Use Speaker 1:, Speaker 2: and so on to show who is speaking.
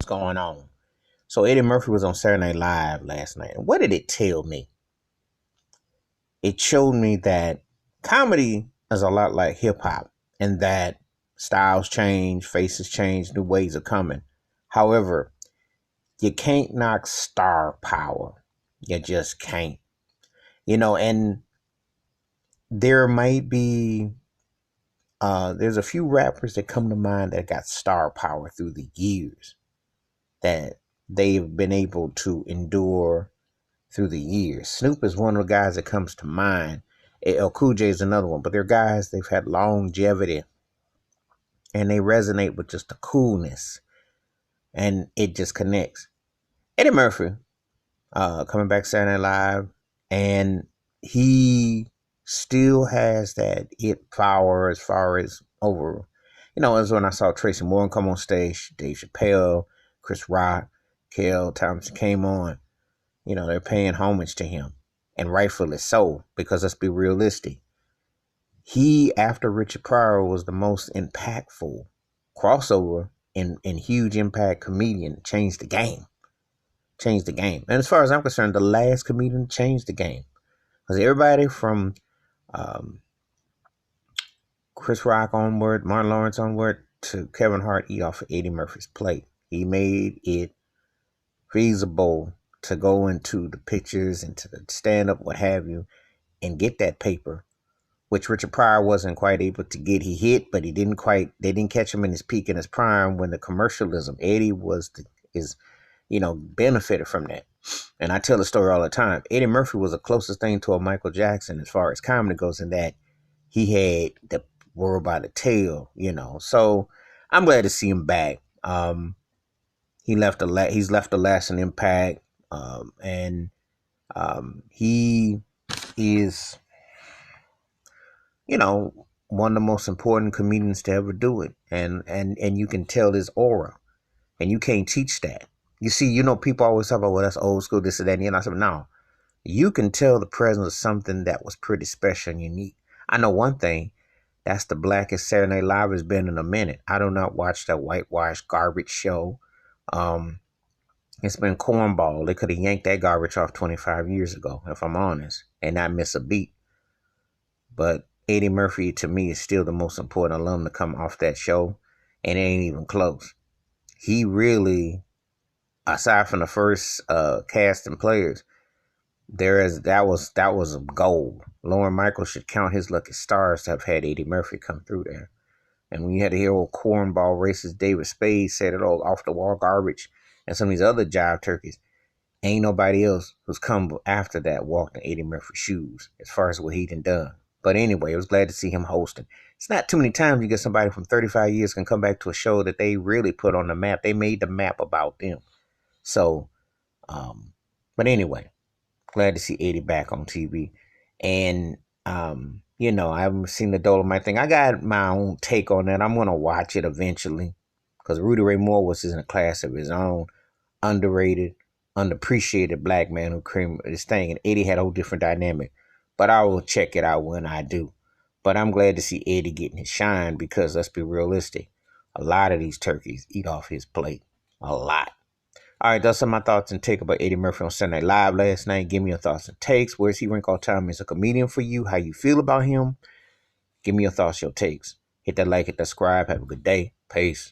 Speaker 1: What's going on? So Eddie Murphy was on Saturday Night Live last night. And what did it tell me? It showed me that comedy is a lot like hip hop and that styles change, faces change, new ways are coming. However, you can't knock star power. You just can't. And there might be there's a few rappers that come to mind that got star power through the years that they've been able to endure through the years. Snoop is one of the guys that comes to mind. El Cool J is another one, but they're guys they've had longevity and they resonate with just the coolness and it just connects. Eddie Murphy, coming back Saturday Night Live, and he still has that it power as far as over. As when I saw Tracy Morgan come on stage, Dave Chappelle, Chris Rock, Kel Thompson came on. They're paying homage to him, and rightfully so, because let's be realistic. He, after Richard Pryor, was the most impactful crossover and huge impact comedian. Changed the game. Changed the game. And as far as I'm concerned, the last comedian changed the game. Because everybody from Chris Rock onward, Martin Lawrence onward, to Kevin Hart eat off of Eddie Murphy's plate. He made it feasible to go into the pictures, into the stand-up, what have you, and get that paper, which Richard Pryor wasn't quite able to get. He hit, but they didn't catch him in his peak in his prime when the commercialism. Eddie benefited from that. And I tell the story all the time. Eddie Murphy was the closest thing to a Michael Jackson as far as comedy goes, in that he had the world by the tail, So I'm glad to see him back. He's left a lasting impact. And he is, one of the most important comedians to ever do it. And you can tell his aura, and you can't teach that. You see, people always talk about, well, that's old school, this and that. And I said, no, you can tell the presence of something that was pretty special and unique. I know one thing, that's the blackest Saturday Night Live has been in a minute. I do not watch that whitewashed garbage show. It's been cornball. They could have yanked that garbage off 25 years ago, if I'm honest, and not miss a beat. But Eddie Murphy, to me, is still the most important alum to come off that show, and it ain't even close. He really, aside from the first cast and players, that was a gold. Lauren Michaels should count his lucky stars to have had Eddie Murphy come through there. And when you had to hear old cornball racist David Spade said it all off the wall garbage, and some of these other jive turkeys, ain't nobody else who's come after that walked in Eddie Murphy's shoes as far as what he done. But anyway, I was glad to see him hosting. It's not too many times you get somebody from 35 years can come back to a show that they really put on the map. They made the map about them. So, but anyway, glad to see Eddie back on TV. And, I haven't seen the Dolomite thing. I got my own take on that. I'm going to watch it eventually, because Rudy Ray Moore was in a class of his own, underrated, underappreciated black man who created this thing. And Eddie had a whole different dynamic. But I will check it out when I do. But I'm glad to see Eddie getting his shine, because let's be realistic. A lot of these turkeys eat off his plate. A lot. All right, that's some of my thoughts and take about Eddie Murphy on Sunday Night Live last night. Give me your thoughts and takes. Where's he rank all time as a comedian for you? How you feel about him? Give me your thoughts, your takes. Hit that like, hit that subscribe. Have a good day. Peace.